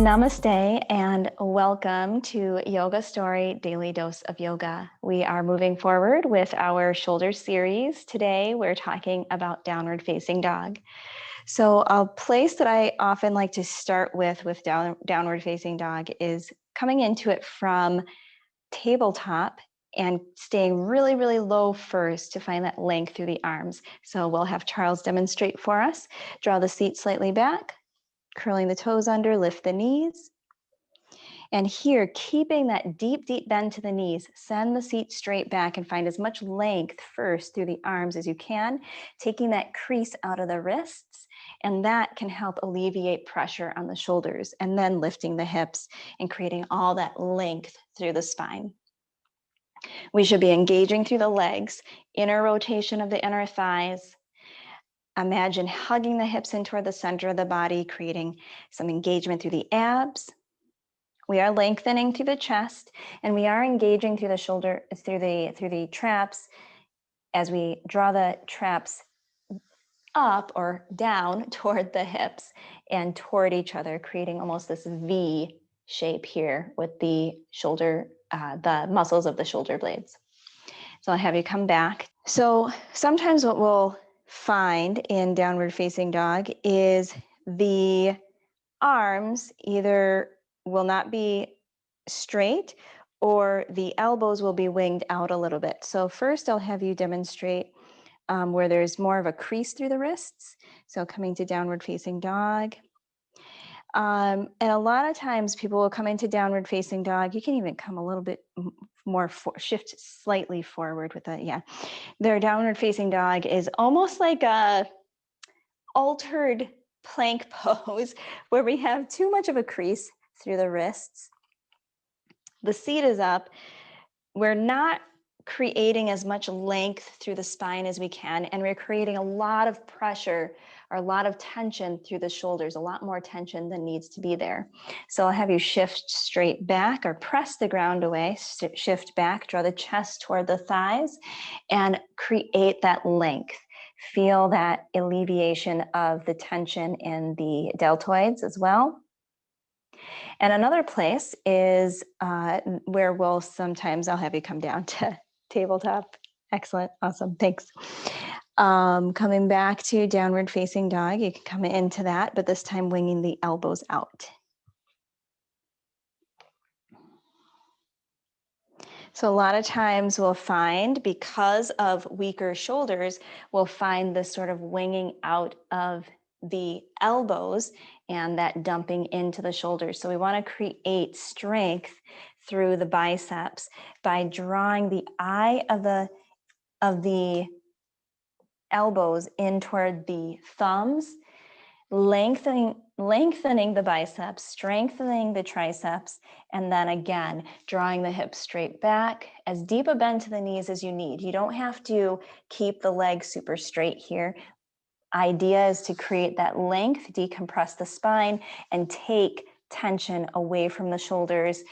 Namaste and welcome to Yoga Story Daily Dose of Yoga. We are moving forward with our shoulder series. Today we're talking about downward facing dog. So a place that I often like to start with downward facing dog is coming into it from tabletop and staying really, really low first to find that length through the arms. So we'll have Charles demonstrate for us. Draw the seat slightly back. Curling the toes under, lift the knees. And here, keeping that deep, deep bend to the knees, send the seat straight back and find as much length first through the arms as you can, taking that crease out of the wrists, and that can help alleviate pressure on the shoulders, and then lifting the hips and creating all that length through the spine. We should be engaging through the legs, inner rotation of the inner thighs. Imagine hugging the hips in toward the center of the body, creating some engagement through the abs. We are lengthening through the chest, and we are engaging through the shoulder, through the traps, as we draw the traps up or down toward the hips and toward each other, creating almost this V shape here with the shoulder, the muscles of the shoulder blades. So I'll have you come back. So sometimes what we'll find in downward facing dog is the arms either will not be straight or the elbows will be winged out a little bit. So first I'll have you demonstrate where there's more of a crease through the wrists. So coming to downward facing dog. And a lot of times people will come into downward facing dog. You can even come a little bit more, shift slightly forward with that. Yeah. Their downward facing dog is almost like a altered plank pose where we have too much of a crease through the wrists. The seat is up. We're not creating as much length through the spine as we can, and we're creating a lot of pressure or a lot of tension through the shoulders, a lot more tension than needs to be there. So I'll have you shift straight back or press the ground away, shift back, draw the chest toward the thighs, and create that length. Feel that alleviation of the tension in the deltoids as well. And another place is where I'll have you come down to tabletop. Excellent. Awesome. Thanks. Coming back to downward facing dog, you can come into that, but this time winging the elbows out. So a lot of times we'll find, because of weaker shoulders, we'll find this sort of winging out of the elbows and that dumping into the shoulders. So we want to create strength through the biceps by drawing the eye of the elbows in toward the thumbs, lengthening the biceps, strengthening the triceps, and then again, drawing the hips straight back, as deep a bend to the knees as you need. You don't have to keep the legs super straight here. Idea is to create that length, decompress the spine, and take tension away from the shoulders,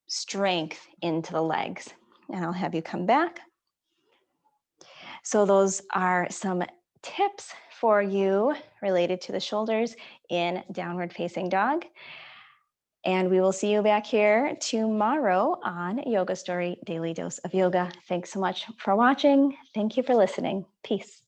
strength into the legs. And I'll have you come back. So those are some tips for you related to the shoulders in downward facing dog. And we will see you back here tomorrow on Yoga Story Daily Dose of Yoga. Thanks so much for watching. Thank you for listening. Peace.